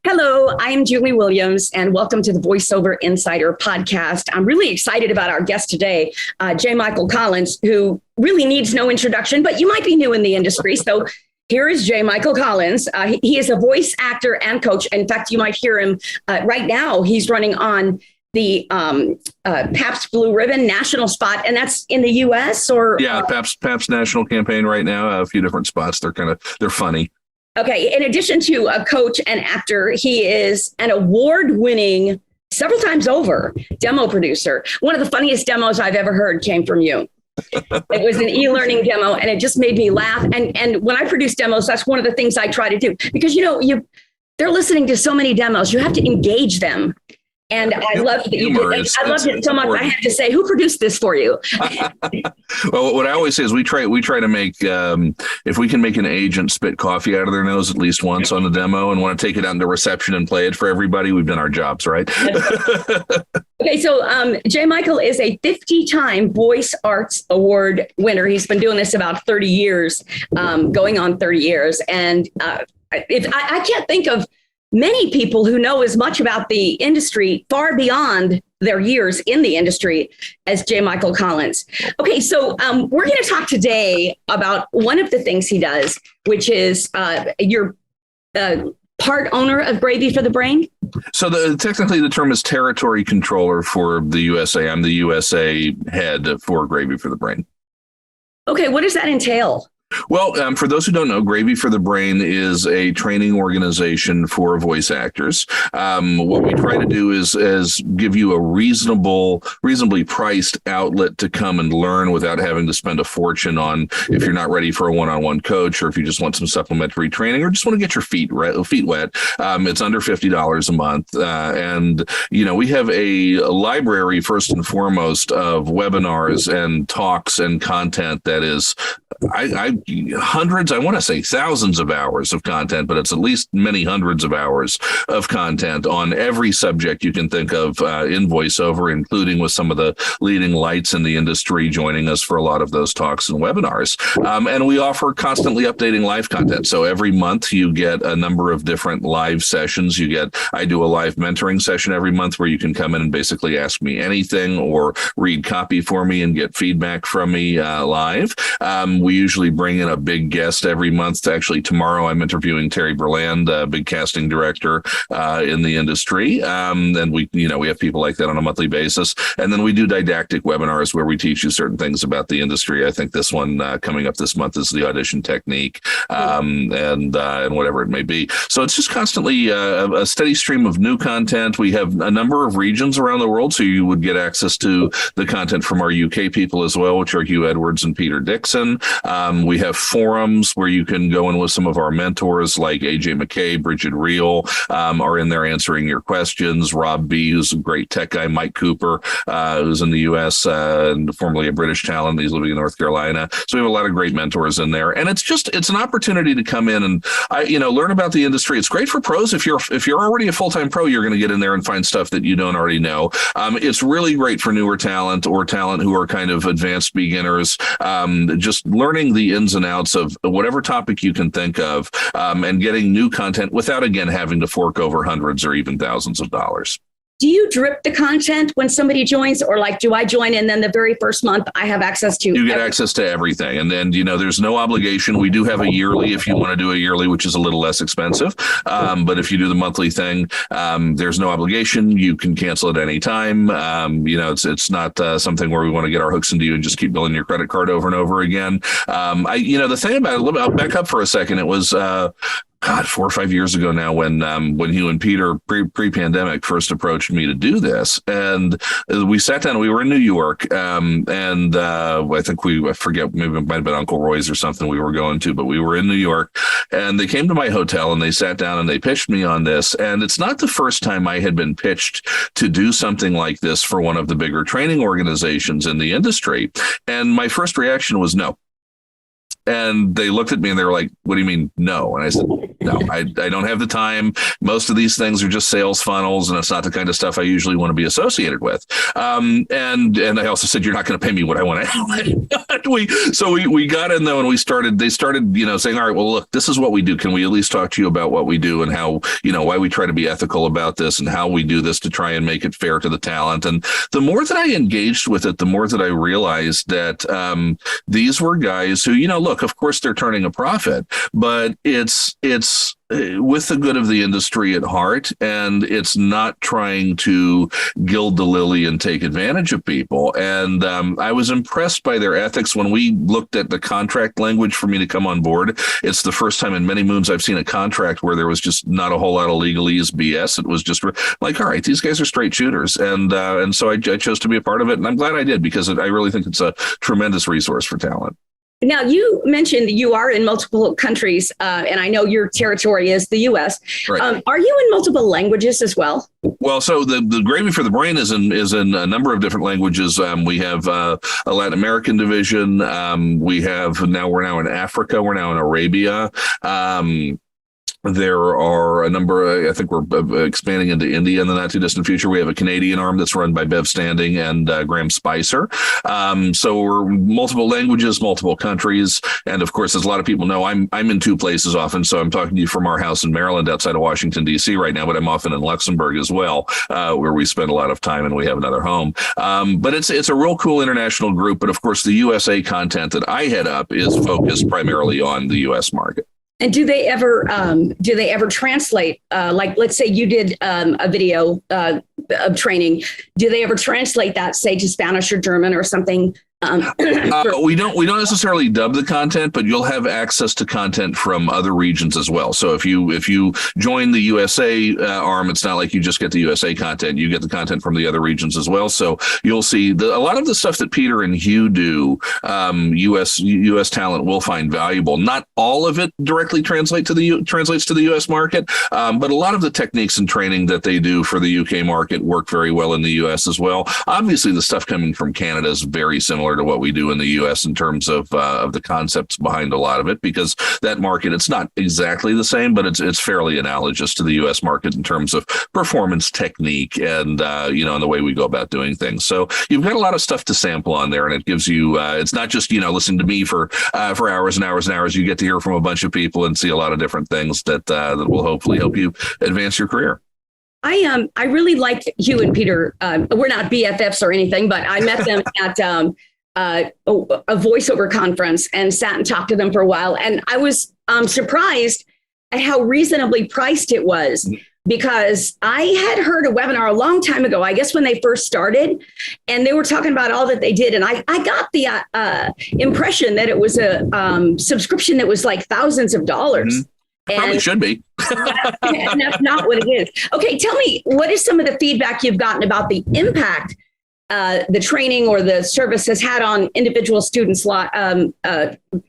Hello, I'm Julie Williams, and welcome to the Voiceover Insider podcast. I'm really excited about our guest today, J. Michael Collins, who really needs no introduction, but you might be new in the industry. So here is J. Michael Collins. He is a voice actor and coach. In fact, you might hear him right now. He's running on the Pabst Blue Ribbon national spot, and that's in the U.S. or Pabst national campaign right now. A few different spots. They're funny. Okay. In addition to a coach and actor, he is an award-winning, several times over, demo producer. One of the funniest demos I've ever heard came from you. It was an e-learning demo, and it just made me laugh. And when I produce demos, that's one of the things I try to do, because they're listeing to so many demos. You have to engage them. And I love that you did. I loved it so much. I had to say, who produced this for you? Well, what I always say is we try to make, if we can make an agent spit coffee out of their nose at least once on the demo and want to take it out into reception and play it for everybody, we've done our jobs, right? Okay, so J. Michael is a 50-time Voice Arts Award winner. He's been doing this about 30 years, going on 30 years. And I can't think of many people who know as much about the industry far beyond their years in the industry as J. Michael Collins. Okay, so we're going to talk today about one of the things he does, which is you're part owner of Gravy for the Brain. So technically the term is territory controller for the USA. I'm the USA head for Gravy for the Brain. Okay, what does that entail? Well, for those who don't know, Gravy for the Brain is a training organization for voice actors. What we try to do is give you a reasonably priced outlet to come and learn without having to spend a fortune on if you're not ready for a one-on-one coach, or if you just want some supplementary training, or just want to get your feet wet. It's under $50 a month. And we have a library, first and foremost, of webinars and talks and content that is hundreds, I want to say thousands of hours of content, but it's at least many hundreds of hours of content on every subject you can think of in voiceover, including with some of the leading lights in the industry joining us for a lot of those talks and webinars. And we offer constantly updating live content. So every month you get a number of different live sessions. I do a live mentoring session every month where you can come in and basically ask me anything or read copy for me and get feedback from me live. We usually bring in a big guest every month. Actually, tomorrow I'm interviewing Terry Berland, a big casting director in the industry. And we have people like that on a monthly basis. And then we do didactic webinars where we teach you certain things about the industry. I think this one coming up this month is the audition technique and whatever it may be. So it's just constantly a steady stream of new content. We have a number of regions around the world, so you would get access to the content from our UK people as well, which are Hugh Edwards and Peter Dixon. We have forums where you can go in with some of our mentors like AJ McKay, Bridget Reel are in there answering your questions. Rob B, who's a great tech guy, Mike Cooper, who's in the U.S. And formerly a British talent. He's living in North Carolina. So we have a lot of great mentors in there. And it's an opportunity to come in and learn about the industry. It's great for pros. If you're already a full-time pro, you're going to get in there and find stuff that you don't already know. It's really great for newer talent or talent who are kind of advanced beginners. Just learning the ins and outs of whatever topic you can think of, and getting new content without, again, having to fork over hundreds or even thousands of dollars. Do you drip the content when somebody joins, or do I join and then the very first month I have access to? You get access to everything. And then, there's no obligation. We do have a yearly if you want to do a yearly, which is a little less expensive. But if you do the monthly thing, there's no obligation. You can cancel at any time. It's not something where we want to get our hooks into you and just keep billing your credit card over and over again. The thing about it, I'll back up for a second. It was 4 or 5 years ago now when Hugh and Peter pre-pandemic first approached me to do this. And we sat down, we were in New York, and I think I forget, maybe it might have been Uncle Roy's or something we were going to, but we were in New York, and they came to my hotel and they sat down and they pitched me on this. And it's not the first time I had been pitched to do something like this for one of the bigger training organizations in the industry. And my first reaction was no. And they looked at me and they were like, what do you mean, no? And I said, no, I don't have the time. Most of these things are just sales funnels, and it's not the kind of stuff I usually want to be associated with. And I also said, you're not going to pay me what I want to. So we got in though, and they started, saying, all right, well, look, this is what we do. Can we at least talk to you about what we do and how, why we try to be ethical about this and how we do this to try and make it fair to the talent. And the more that I engaged with it, the more that I realized that these were guys who, look, of course they're turning a profit, but it's with the good of the industry at heart, and it's not trying to gild the lily and take advantage of people. And I was impressed by their ethics. When we looked at the contract language for me to come on board, it's the first time in many moons I've seen a contract where there was just not a whole lot of legalese BS. It was just like, all right, these guys are straight shooters. And so I chose to be a part of it. And I'm glad I did, because I really think it's a tremendous resource for talent. Now, you mentioned that you are in multiple countries, and I know your territory is the U.S. Right. Are you in multiple languages as well? Well, so the Gravy for the Brain is in a number of different languages. We have a Latin American division. We're now in Africa. We're now in Arabia. There are a number, I think we're expanding into India in the not too distant future. We have a Canadian arm that's run by Bev Standing and Graham Spicer. So we're multiple languages, multiple countries. And of course, as a lot of people know, I'm in two places often. So I'm talking to you from our house in Maryland outside of Washington, D.C. right now, but I'm often in Luxembourg as well, where we spend a lot of time and we have another home. But it's a real cool international group. But of course, the USA content that I head up is focused primarily on the U.S. market. And do they ever translate? Like, let's say you did a video of training. Do they ever translate that, say, to Spanish or German or something? We don't necessarily dub the content, but you'll have access to content from other regions as well. So if you join the USA arm, it's not like you just get the USA content. You get the content from the other regions as well. So you'll see a lot of the stuff that Peter and Hugh do. US talent will find valuable. Not all of it directly translates to the US market, but a lot of the techniques and training that they do for the UK market work very well in the US as well. Obviously, the stuff coming from Canada is very similar to what we do in the U.S. in terms of the concepts behind a lot of it, because that market, it's not exactly the same, but it's fairly analogous to the U.S. market in terms of performance technique and and the way we go about doing things. So you've got a lot of stuff to sample on there, and it gives you it's not just listen to me for hours and hours and hours. You get to hear from a bunch of people and see a lot of different things that will hopefully help you advance your career. I really liked Hugh and Peter. We're not BFFs or anything, but I met them at a voiceover conference and sat and talked to them for a while. And I was surprised at how reasonably priced it was, because I had heard a webinar a long time ago, I guess when they first started, and they were talking about all that they did. And I got the impression that it was a subscription that was like thousands of dollars. Mm-hmm. Probably should be. And that's not what it is. Okay, tell me, what is some of the feedback you've gotten about the impact the training or the service has had on individual students'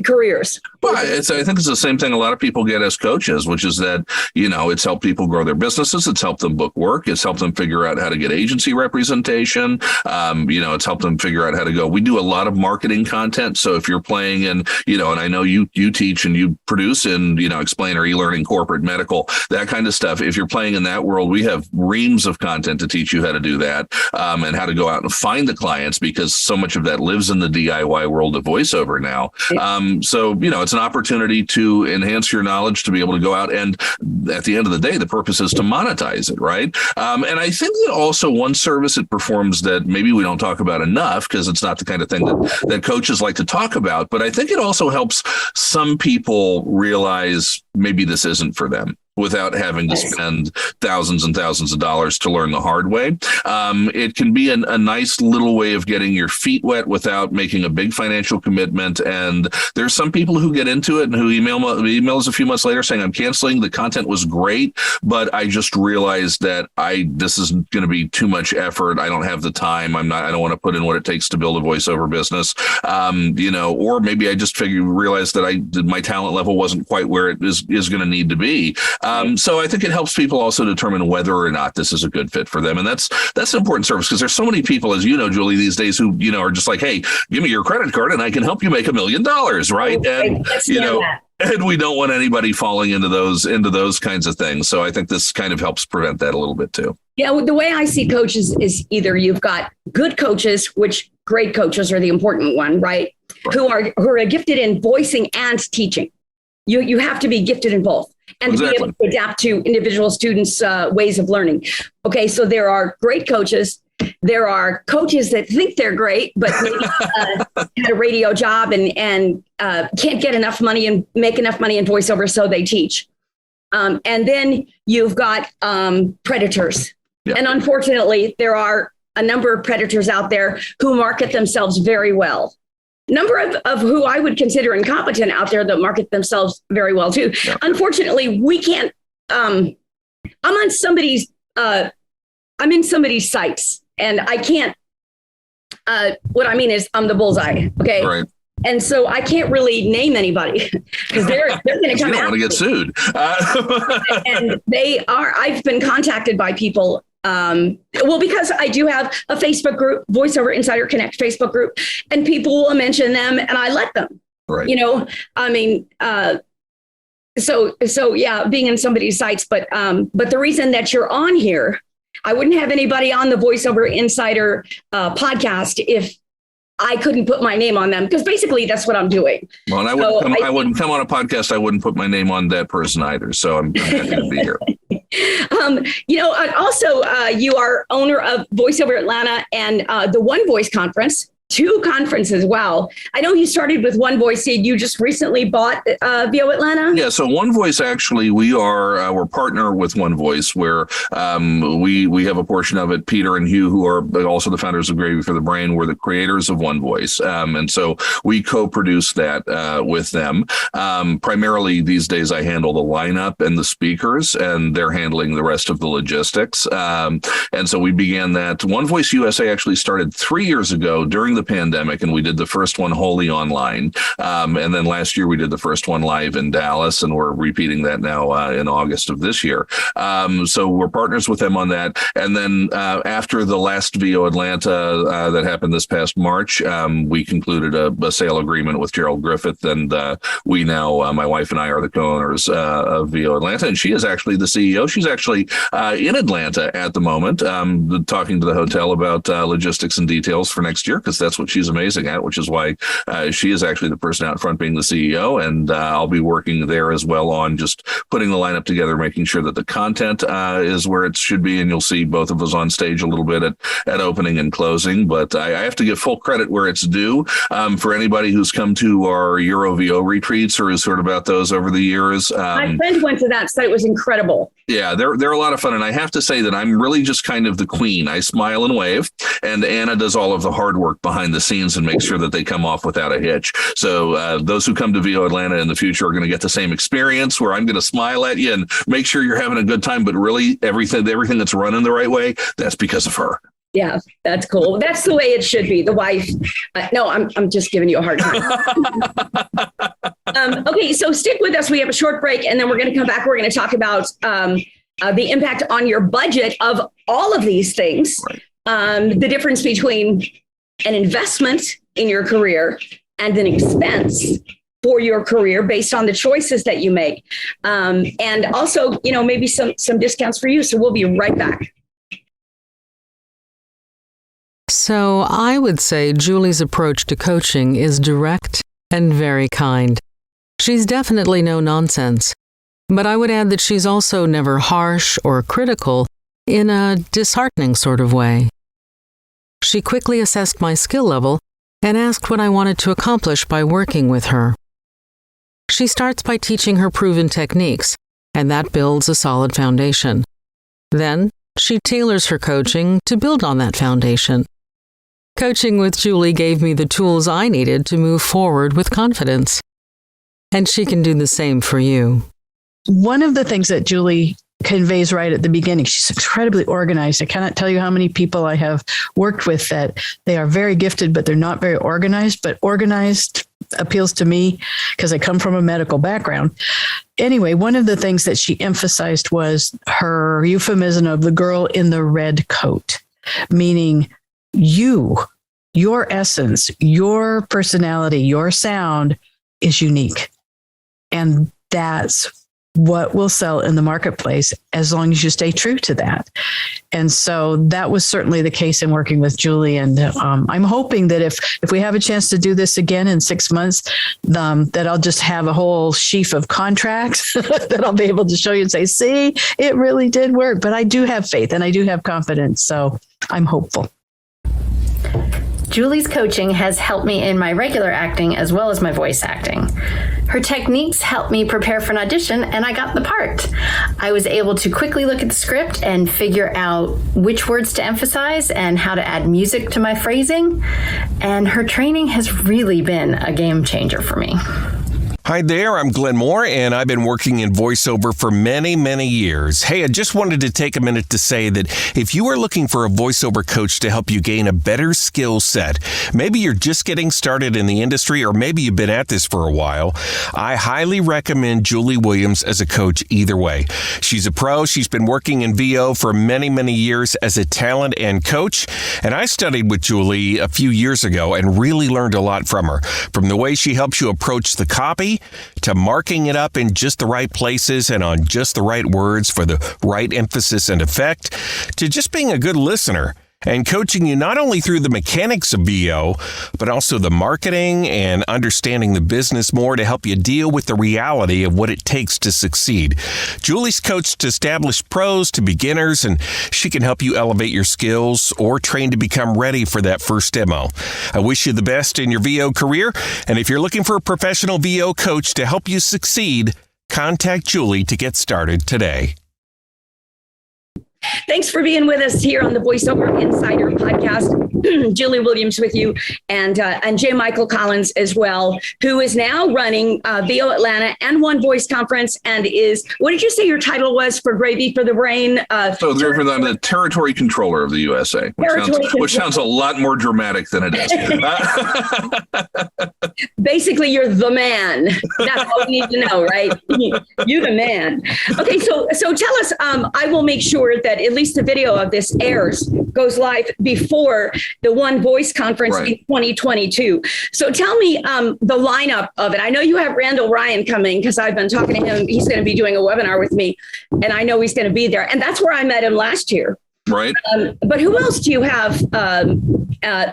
careers? Well, I think it's the same thing a lot of people get as coaches, which is that, it's helped people grow their businesses. It's helped them book work. It's helped them figure out how to get agency representation. It's helped them figure out how to go. We do a lot of marketing content. So if you're playing in, and I know you teach and you produce in, explainer, e-learning, corporate, medical, that kind of stuff. If you're playing in that world, we have reams of content to teach you how to do that and how to go out and find the clients, because so much of that lives in the DIY world of voiceover now. So, it's an opportunity to enhance your knowledge, to be able to go out, and at the end of the day, the purpose is to monetize it, right? And I think that also one service it performs that maybe we don't talk about enough, because it's not the kind of thing that coaches like to talk about, but I think it also helps some people realize maybe this isn't for them, without having to spend thousands and thousands of dollars to learn the hard way. It can be a nice little way of getting your feet wet without making a big financial commitment. And there's some people who get into it and who emails a few months later saying, I'm canceling. The content was great, but I just realized that this is going to be too much effort. I don't have the time. I don't want to put in what it takes to build a voiceover business. Or maybe I just realized that my talent level wasn't quite where it is going to need to be. So I think it helps people also determine whether or not this is a good fit for them. And that's an important service because there's so many people, as you know, Julie, these days who, are just like, hey, give me your credit card and I can help you make $1 million, right? And, and we don't want anybody falling into those kinds of things. So I think this kind of helps prevent that a little bit too. Yeah, the way I see coaches is either you've got good coaches, which great coaches are the important one, right? Who are gifted in voicing and teaching. You have to be gifted in both and to be able to adapt to individual students' ways of learning. Okay, so there are great coaches. There are coaches that think they're great, but maybe had a radio job and can't get enough money and make enough money in voiceover, so they teach. And then you've got predators. Yeah. And unfortunately, there are a number of predators out there who market themselves very well. Number of who I would consider incompetent out there that market themselves very well too. Yeah. Unfortunately, we can't. I'm in somebody's sites, and I can't. What I mean is, I'm the bullseye. Okay. Right. And so I can't really name anybody because they're going to come. You don't want to get sued. And they are. I've been contacted by people. Because I do have a Facebook group, Voiceover Insider Connect Facebook group, and people will mention them and I let them, right. So yeah, being in somebody's sites, but the reason that you're on here, I wouldn't have anybody on the Voiceover Insider podcast if I couldn't put my name on them, because basically that's what I'm doing. Well, and I wouldn't come on a podcast. I wouldn't put my name on that person either. So I'm happy to be here. Also, you are owner of Voiceover Atlanta and the One Voice Conference. 2 conferences. Wow. I know you started with One Voice. You just recently bought VO Atlanta. Yeah. So One Voice, actually, we're partner with One Voice, where we have a portion of it. Peter and Hugh, who are also the founders of Gravy for the Brain, were the creators of One Voice. And so we co-produce that with them. Primarily these days, I handle the lineup and the speakers, and they're handling the rest of the logistics. And so we began that. One Voice USA actually started 3 years ago during the pandemic, and we did the first one wholly online. And then last year we did the first one live in Dallas, and we're repeating that now in August of this year. So we're partners with them on that. And then after the last VO Atlanta that happened this past March, we concluded a sale agreement with Gerald Griffith, and we now, my wife and I, are the co-owners of VO Atlanta, and she is actually the CEO. She's actually in Atlanta at the moment, talking to the hotel about logistics and details for next year, because that's what she's amazing at, which is why she is actually the person out front being the CEO. And I'll be working there as well on just putting the lineup together, making sure that the content is where it should be. And you'll see both of us on stage a little bit at opening and closing. But I have to give full credit where it's due for anybody who's come to our Euro VO retreats or has heard about those over the years. My friend went to that, so it was incredible. Yeah, they're a lot of fun. And I have to say that I'm really just kind of the queen. I smile and wave, and Anna does all of the hard work behind the scenes and make sure that they come off without a hitch. So those who come to VO Atlanta in the future are going to get the same experience, where I'm going to smile at you and make sure you're having a good time. But really, everything that's running the right way, that's because of her. Yeah, that's cool. That's the way it should be. The wife. No, I'm just giving you a hard time. Okay, so stick with us. We have a short break, and then we're going to come back. We're going to talk about the impact on your budget of all of these things, right. The difference between an investment in your career and an expense for your career based on the choices that you make. And also, maybe some discounts for you. So we'll be right back. So I would say Julie's approach to coaching is direct and very kind. She's definitely no nonsense. But I would add that she's also never harsh or critical in a disheartening sort of way. She quickly assessed my skill level and asked what I wanted to accomplish by working with her. She starts by teaching her proven techniques, and that builds a solid foundation. Then, she tailors her coaching to build on that foundation. Coaching with Julie gave me the tools I needed to move forward with confidence. And she can do the same for you. One of the things that Julie conveys right at the beginning, she's incredibly organized. I cannot tell you how many people I have worked with that they are very gifted, but they're not very organized, but organized appeals to me because I come from a medical background. Anyway, one of the things that she emphasized was her euphemism of the girl in the red coat, meaning your essence, your personality, your sound is unique. And that's what will sell in the marketplace as long as you stay true to that. And so that was certainly the case in working with Julie. And I'm hoping that if we have a chance to do this again in 6 months, that I'll just have a whole sheaf of contracts that I'll be able to show you and say, see, it really did work. But I do have faith and I do have confidence. So I'm hopeful. Julie's coaching has helped me in my regular acting as well as my voice acting. Her techniques helped me prepare for an audition, and I got the part. I was able to quickly look at the script and figure out which words to emphasize and how to add music to my phrasing. And her training has really been a game changer for me. Hi there, I'm Glenn Moore, and I've been working in voiceover for many, many years. Hey, I just wanted to take a minute to say that if you are looking for a voiceover coach to help you gain a better skill set, maybe you're just getting started in the industry, or maybe you've been at this for a while, I highly recommend Julie Williams as a coach either way. She's a pro. She's been working in VO for many, many years as a talent and coach, and I studied with Julie a few years ago and really learned a lot from her, from the way she helps you approach the copy to marking it up in just the right places and on just the right words for the right emphasis and effect, to just being a good listener and coaching you not only through the mechanics of VO, but also the marketing and understanding the business more to help you deal with the reality of what it takes to succeed. Julie's coached established pros to beginners, and she can help you elevate your skills or train to become ready for that first demo. I wish you the best in your VO career, and if you're looking for a professional VO coach to help you succeed, contact Julie to get started today. Thanks for being with us here on the Voiceover Insider podcast. Julie Williams with you, and J. Michael Collins as well, who is now running VO Atlanta and One Voice Conference, and is, what did you say your title was for Gravy for the Brain? I'm the territory controller of the USA, which sounds a lot more dramatic than it is. Basically, you're the man. That's all we need to know, right? You're the man. Okay, so tell us, I will make sure that at least the video of this goes live before the One Voice Conference in 2022. So tell me the lineup of it. I know you have Randall Ryan coming because I've been talking to him. He's going to be doing a webinar with me, and I know he's going to be there. And that's where I met him last year. Right. But who else do you have,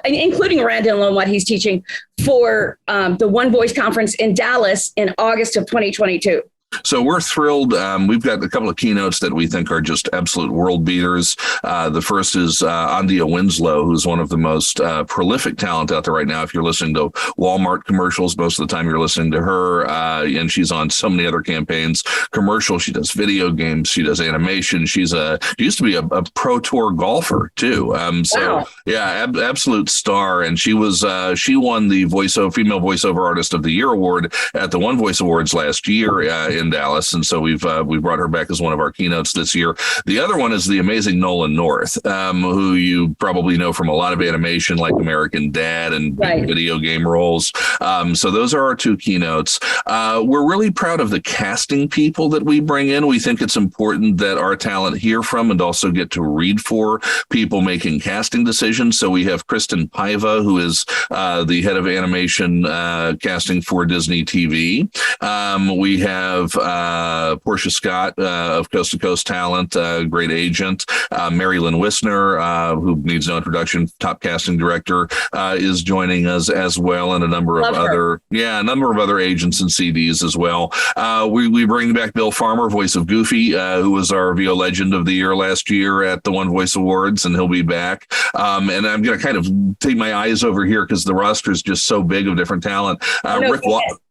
including Randall and what he's teaching for the One Voice Conference in Dallas in August of 2022? So we're thrilled. We've got a couple of keynotes that we think are just absolute world beaters. The first is Andia Winslow, who's one of the most prolific talent out there right now. If you're listening to Walmart commercials, most of the time you're listening to her, and she's on so many other campaigns. Commercial, she does video games, she does animation. She used to be a pro tour golfer too. Wow. Yeah, absolute star. And she won the Female Voiceover Artist of the Year award at the One Voice Awards last year in Dallas, and so we brought her back as one of our keynotes this year. The other one is the amazing Nolan North, who you probably know from a lot of animation like American Dad and video game roles. So those are our two keynotes. We're really proud of the casting people that we bring in. We think it's important that our talent hear from and also get to read for people making casting decisions. So we have Kristen Paiva, who is the head of animation casting for Disney TV. We have Portia Scott of Coast to Coast Talent, great agent. Mary Lynn Wissner, who needs no introduction, top casting director, is joining us as well, and a number of other agents and CDs as well. We bring back Bill Farmer, voice of Goofy, who was our VO Legend of the Year last year at the One Voice Awards, and he'll be back. And I'm going to kind of take my eyes over here because the roster is just so big of different talent.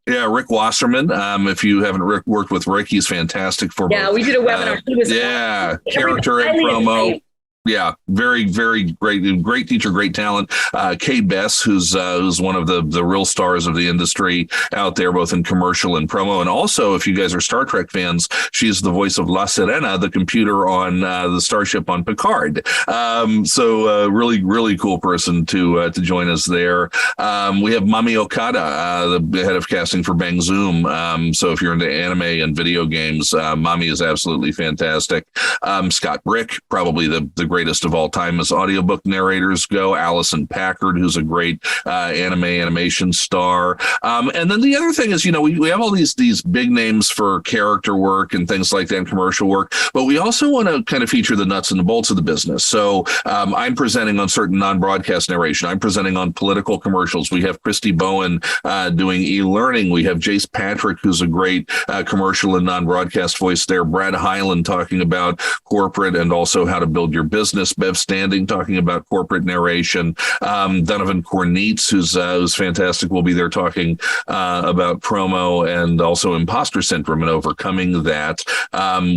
Rick Wasserman. If you haven't worked with Rick, he's fantastic for both. We did a webinar. Character and promo. Yeah, very, very great teacher, great talent. Kay Bess, who's one of the real stars of the industry out there, both in commercial and promo. And also, if you guys are Star Trek fans, she's the voice of La Sirena, the computer on the starship on Picard. So really, really cool person to join us there. We have Mami Okada, the head of casting for Bang Zoom. So if you're into anime and video games, Mami is absolutely fantastic. Scott Brick, probably the greatest of all time as audiobook narrators go. Allison Packard, who's a great animation star. And then the other thing is, we have all these big names for character work and things like that, and commercial work, but we also want to kind of feature the nuts and the bolts of the business. So I'm presenting on certain non-broadcast narration. I'm presenting on political commercials. We have Christy Bowen doing e-learning. We have Jace Patrick, who's a great commercial and non-broadcast voice there. Brad Hyland talking about corporate and also how to build your business. Bev Standing talking about corporate narration. Donovan Cornetz, who's fantastic, will be there talking about promo and also imposter syndrome and overcoming that.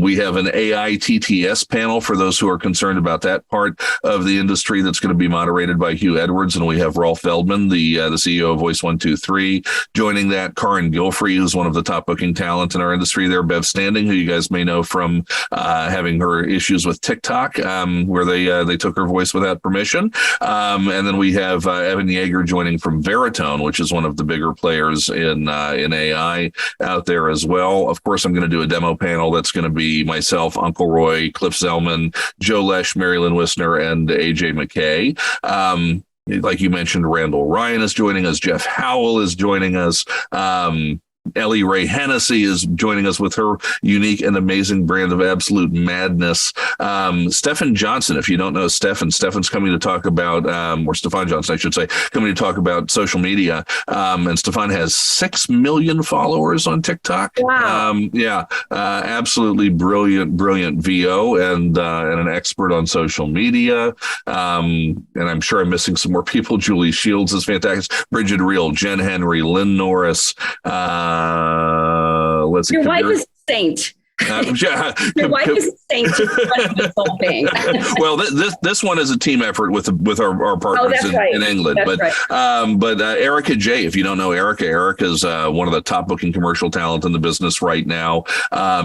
We have an AI TTS panel for those who are concerned about that part of the industry that's going to be moderated by Hugh Edwards. And we have Rolf Feldman, the CEO of Voice 123, joining that. Karin Gilfrey, who's one of the top booking talent in our industry there. Bev Standing, who you guys may know from having her issues with TikTok, where they took her voice without permission. And then we have Evan Yeager joining from Veritone, which is one of the bigger players in AI out there as well. Of course, I'm going to do a demo panel that's going to be myself, Uncle Roy, Cliff Zellman, Joe Lesh, Mary Lynn Wisner, and AJ McKay. Like you mentioned, Randall Ryan is joining us. Jeff Howell is joining us. Ellie Ray Hennessy is joining us with her unique and amazing brand of absolute madness. Stefan Johnson, if you don't know Stefan's coming to talk about, or Stefan Johnson, I should say, coming to talk about social media. And Stefan has 6 million followers on TikTok. Wow. Absolutely brilliant VO and an expert on social media. And I'm sure I'm missing some more people. Julie Shields is fantastic. Bridget Reel, Jen Henry, Lynn Norris, let's see. Your wife is a saint. Your wife is a saint. Well, this one is a team effort with our partners in England. But Erica J, if you don't know Erica is one of the top booking commercial talent in the business right now.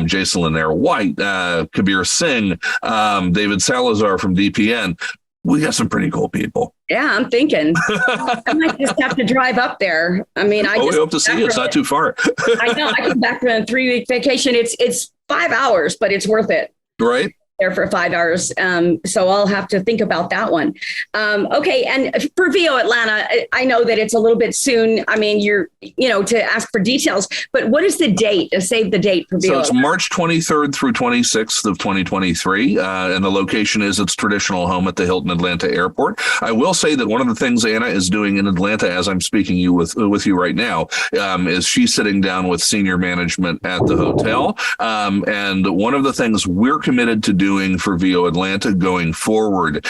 Jason Lanier White, Kabir Singh, David Salazar from DPN. We got some pretty cool people. Yeah, I'm thinking I might just have to drive up there. I mean, we hope to see you. It's not too far. I know. I come back from a 3-week vacation. It's 5 hours, but it's worth it. Right. There for 5 hours. So I'll have to think about that one. Okay. And for VO Atlanta, I know that it's a little bit soon. I mean, to ask for details, but what is the date? Save the date for VO. So it's March 23rd through 26th of 2023. And the location is its traditional home at the Hilton Atlanta Airport. I will say that one of the things Anna is doing in Atlanta, as I'm speaking with you right now, is she's sitting down with senior management at the hotel. And one of the things we're committed to doing for VO Atlanta going forward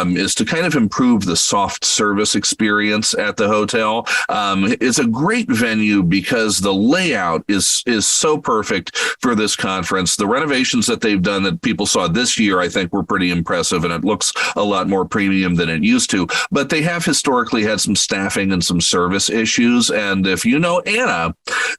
is to kind of improve the soft service experience at the hotel. It's a great venue because the layout is so perfect for this conference. The renovations that they've done that people saw this year, I think, were pretty impressive, and it looks a lot more premium than it used to. But they have historically had some staffing and some service issues. And if you know Anna,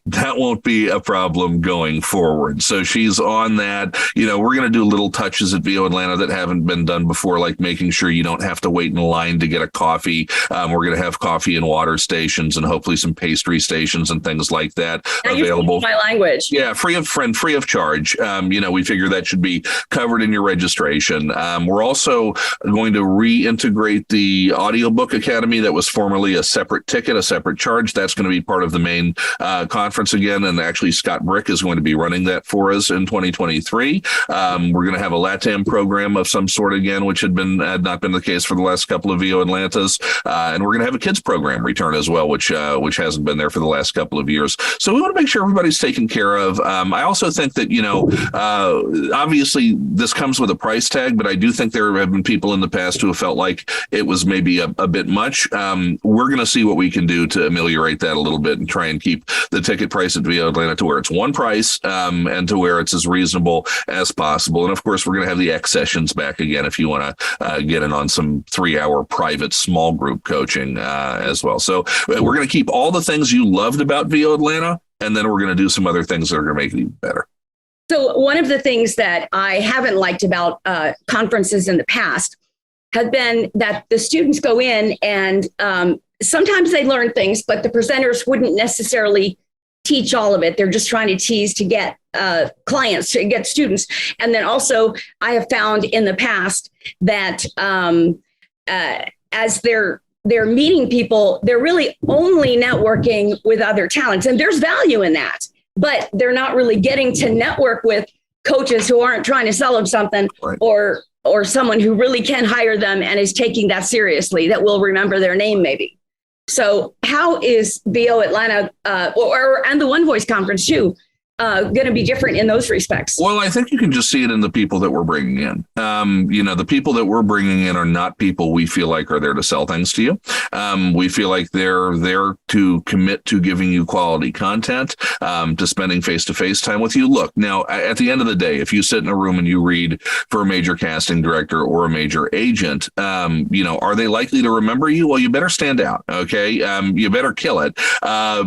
that won't be a problem going forward. So she's on that. We're going to do little touches at VO Atlanta that haven't been done before, like making sure you don't have to wait in line to get a coffee. We're going to have coffee and water stations and hopefully some pastry stations and things like that available. My language. Yeah, free of charge. We figure that should be covered in your registration. We're also going to reintegrate the Audiobook Academy that was formerly a separate ticket, a separate charge. That's going to be part of the main conference again. And actually, Scott Brick is going to be running that for us in 2023. We're going to have a LATAM program of some sort again, which had not been the case for the last couple of VO Atlantas. And we're going to have a kids program return as well, which hasn't been there for the last couple of years. So we want to make sure everybody's taken care of. I also think that, obviously this comes with a price tag, but I do think there have been people in the past who have felt like it was maybe a bit much. We're going to see what we can do to ameliorate that a little bit and try and keep the ticket price at VO Atlanta to where it's one price and to where it's as reasonable as possible. And of course, course, we're going to have the X sessions back again if you want to get in on some 3-hour private small group coaching as well. So we're going to keep all the things you loved about VO Atlanta, and then we're going to do some other things that are going to make it even better. So one of the things that I haven't liked about conferences in the past has been that the students go in and sometimes they learn things, but the presenters wouldn't necessarily teach all of it. They're just trying to tease to get clients, to get students. And then also I have found in the past that as they're meeting people, they're really only networking with other talents. And there's value in that, but they're not really getting to network with coaches who aren't trying to sell them something, right, or someone who really can hire them and is taking that seriously, that will remember their name maybe. So how is VO Atlanta and the One Voice conference too going to be different in those respects? Well, I think you can just see it in the people that we're bringing in. The people that we're bringing in are not people we feel like are there to sell things to you. We feel like they're there to commit to giving you quality content, to spending face-to-face time with you. Look, now, at the end of the day, if you sit in a room and you read for a major casting director or a major agent, are they likely to remember you? Well, you better stand out, okay? You better kill it,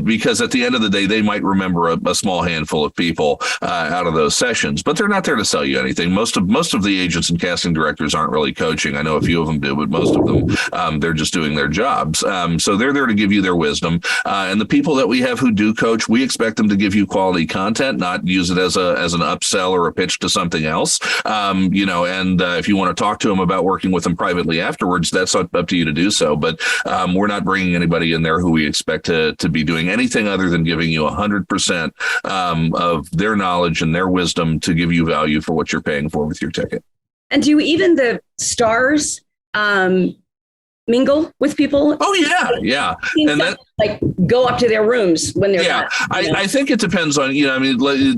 because at the end of the day, they might remember a small handful of people out of those sessions, but they're not there to sell you anything. Most of the agents and casting directors aren't really coaching. I know a few of them do, but most of them, they're just doing their jobs. So they're there to give you their wisdom. And the people that we have who do coach, we expect them to give you quality content, not use it as an upsell or a pitch to something else. If you want to talk to them about working with them privately afterwards, that's up to you to do so. But we're not bringing anybody in there who we expect to be doing anything other than giving you 100% of their knowledge and their wisdom to give you value for what you're paying for with your ticket. And do even the stars mingle with people? Oh, yeah. And that, like, go up to their rooms when they're not. I think it depends on,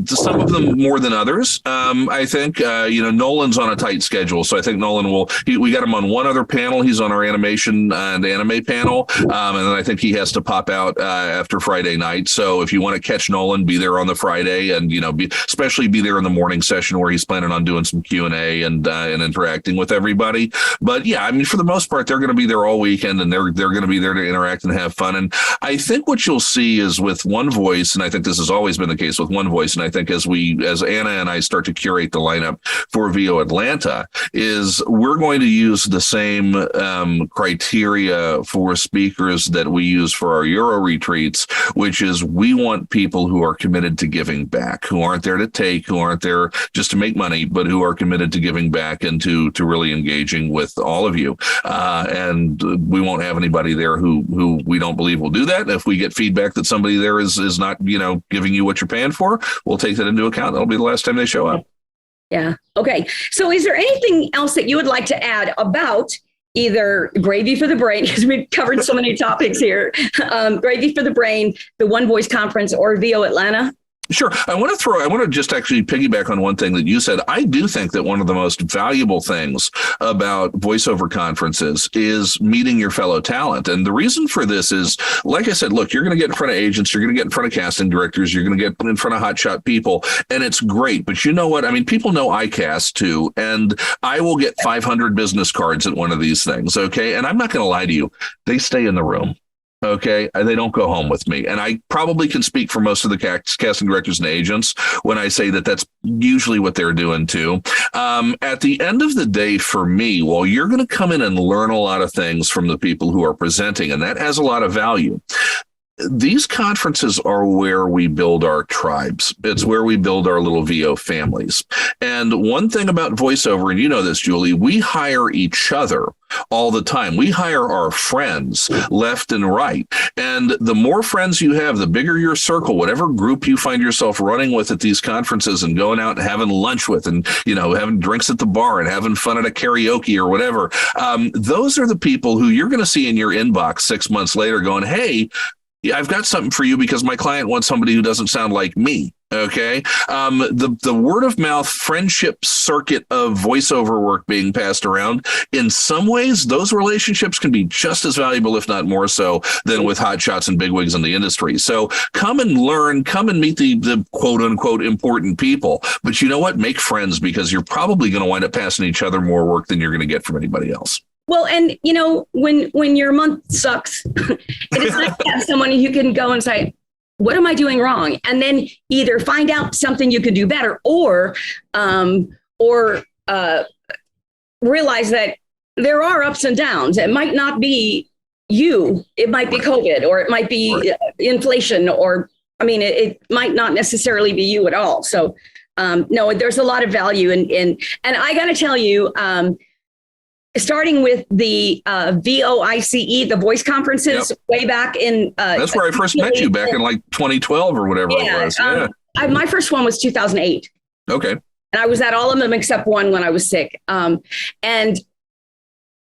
some of them more than others. I think, Nolan's on a tight schedule. So I think Nolan we got him on one other panel. He's on our animation and anime panel. And then I think he has to pop out after Friday night. So if you want to catch Nolan, be there on the Friday and, especially be there in the morning session where he's planning on doing some Q&A and interacting with everybody. But for the most part, they're going to be there all weekend and they're going to be there to interact and have fun. And I think what you'll see is with One Voice, and I think this has always been the case with One Voice, and I think as Anna and I start to curate the lineup for VO Atlanta, is we're going to use the same criteria for speakers that we use for our Euro retreats, which is we want people who are committed to giving back, who aren't there to take, who aren't there just to make money, but who are committed to giving back and to really engaging with all of you. And we won't have anybody there who we don't believe will do that. If we get feedback that somebody there is not, giving you what you're paying for, we'll take that into account. That'll be the last time they show up. Yeah. Okay. So is there anything else that you would like to add about either Gravy for the Brain, because we've covered so many topics here, Gravy for the Brain, the One Voice Conference, or VO Atlanta? Sure. I want to just actually piggyback on one thing that you said. I do think that one of the most valuable things about voiceover conferences is meeting your fellow talent. And the reason for this is, like I said, look, you're going to get in front of agents, you're going to get in front of casting directors, you're going to get in front of hotshot people, and it's great. But you know what? I mean, people know I cast too, and I will get 500 business cards at one of these things. Okay. And I'm not going to lie to you. They stay in the room. Okay. They don't go home with me. And I probably can speak for most of the casting directors and agents when I say that that's usually what they're doing too. At the end of the day, for me, while you're going to come in and learn a lot of things from the people who are presenting, and that has a lot of value, these conferences are where we build our tribes. It's where we build our little VO families. And one thing about voiceover, and you know this, Julie, we hire each other all the time. We hire our friends left and right. And the more friends you have, the bigger your circle, whatever group you find yourself running with at these conferences and going out and having lunch with and, having drinks at the bar and having fun at a karaoke or whatever. Those are the people who you're going to see in your inbox 6 months later going, hey, I've got something for you because my client wants somebody who doesn't sound like me. Okay. The word of mouth friendship circuit of voiceover work being passed around, in some ways, those relationships can be just as valuable, if not more so, than with hotshots and bigwigs in the industry. So come and learn, come and meet the quote unquote important people. But you know what? Make friends, because you're probably going to wind up passing each other more work than you're going to get from anybody else. Well, and when your month sucks, it is nice to have someone you can go and say, what am I doing wrong? And then either find out something you could do better, or realize that there are ups and downs. It might not be you. It might be COVID, or it might be inflation, or, it might not necessarily be you at all. So, no, there's a lot of value in and I got to tell you, starting with the VOICE, the voice conferences, way back in. That's where I first met you, back in like 2012 or whatever it was. My first one was 2008. Okay. And I was at all of them except one when I was sick. And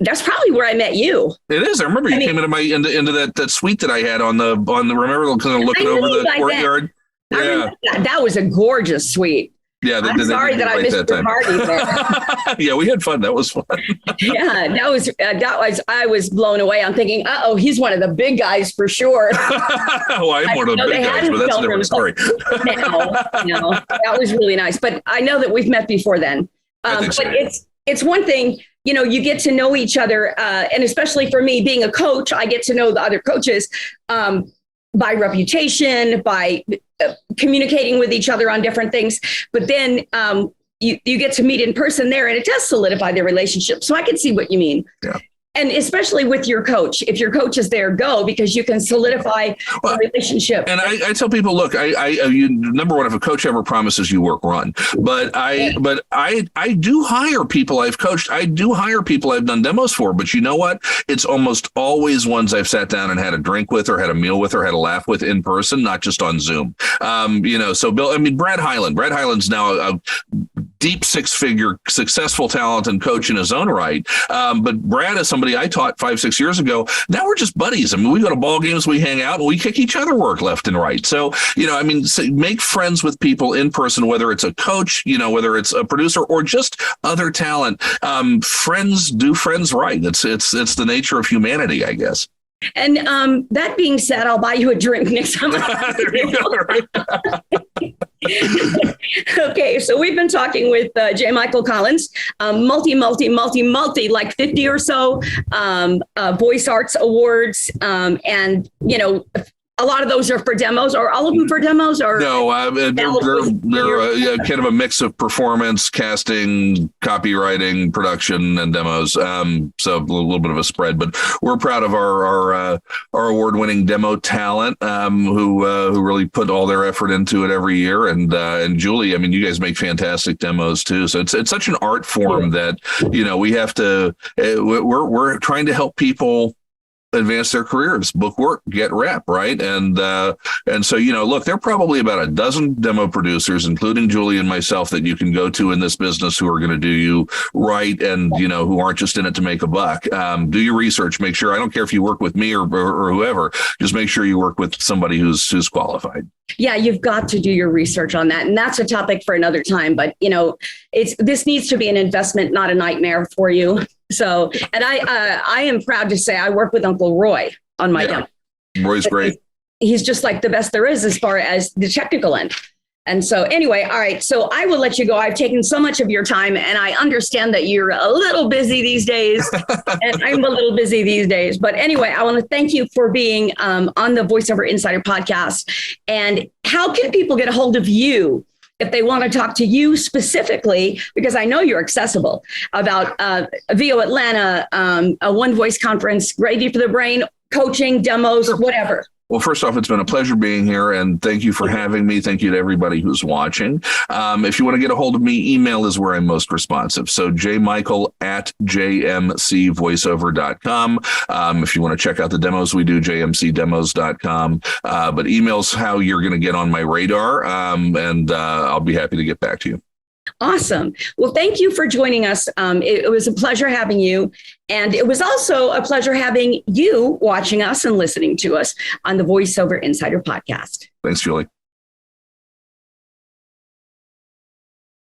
that's probably where I met you. It is. I remember you came into that suite that I had on the remember, kind of looking over the courtyard. Yeah. That was a gorgeous suite. Yeah, I'm sorry that I missed your party there. Yeah, we had fun. That was fun. Yeah, that was. I was blown away. I'm thinking, he's one of the big guys for sure. Well, I'm one of the big guys, but that's a different story. No, that was really nice. But I know that we've met before then. But it's one thing. You get to know each other, and especially for me, being a coach, I get to know the other coaches by reputation, by communicating with each other on different things. But then you get to meet in person there, and it does solidify the relationship. So I can see what you mean. Yeah. And especially with your coach, if your coach is there, go, because you can solidify the relationship. And I tell people, look, number one, if a coach ever promises you work, run. But I do hire people I've coached. I do hire people I've done demos for. But you know what? It's almost always ones I've sat down and had a drink with, or had a meal with, or had a laugh with in person, not just on Zoom. So Bill, Brad Hyland's now a deep six-figure successful talent and coach in his own right. But Brad is somebody I taught 5-6 years ago. Now we're just buddies. We go to ball games, we hang out, and we kick each other work left and right. So, make friends with people in person, whether it's a coach, whether it's a producer or just other talent. Friends do friends right. It's the nature of humanity, I guess. And that being said, I'll buy you a drink next time. Okay, so we've been talking with J. Michael Collins, multi, like 50 or so Voice Arts Awards. And, a lot of those are for demos, or all of them for demos? Or no, they're kind of a mix of performance, casting, copywriting, production, and demos. So a little bit of a spread, but we're proud of our award-winning demo talent who really put all their effort into it every year. And Julie, you guys make fantastic demos too. So it's such an art form that we have to. We're trying to help people advance their careers, book work, get rep, right? And so, look, there are probably about a dozen demo producers, including Julie and myself, that you can go to in this business who are going to do you right, and, who aren't just in it to make a buck. Do your research. Make sure, I don't care if you work with me or whoever, just make sure you work with somebody who's qualified. Yeah, you've got to do your research on that. And that's a topic for another time. But, this needs to be an investment, not a nightmare for you. So, and I am proud to say I work with Uncle Roy on my demo. Roy's great. He's just like the best there is as far as the technical end. And so anyway, all right. So I will let you go. I've taken so much of your time, and I understand that you're a little busy these days, and I'm a little busy these days. But anyway, I want to thank you for being on the Voiceover Insider podcast. And how can people get a hold of you if they want to talk to you specifically, because I know you're accessible, about VO Atlanta, a One Voice conference, Gravy for the Brain, coaching, demos, whatever? Well, first off, it's been a pleasure being here, and thank you for having me. Thank you to everybody who's watching. If you want to get a hold of me, email is where I'm most responsive. So jmichael@jmcvoiceover.com. If you want to check out the demos we do, jmcdemos.com. But email's how you're going to get on my radar, and I'll be happy to get back to you. Awesome. Well, thank you for joining us. It was a pleasure having you. And it was also a pleasure having you watching us and listening to us on the Voiceover Insider podcast. Thanks, Julie.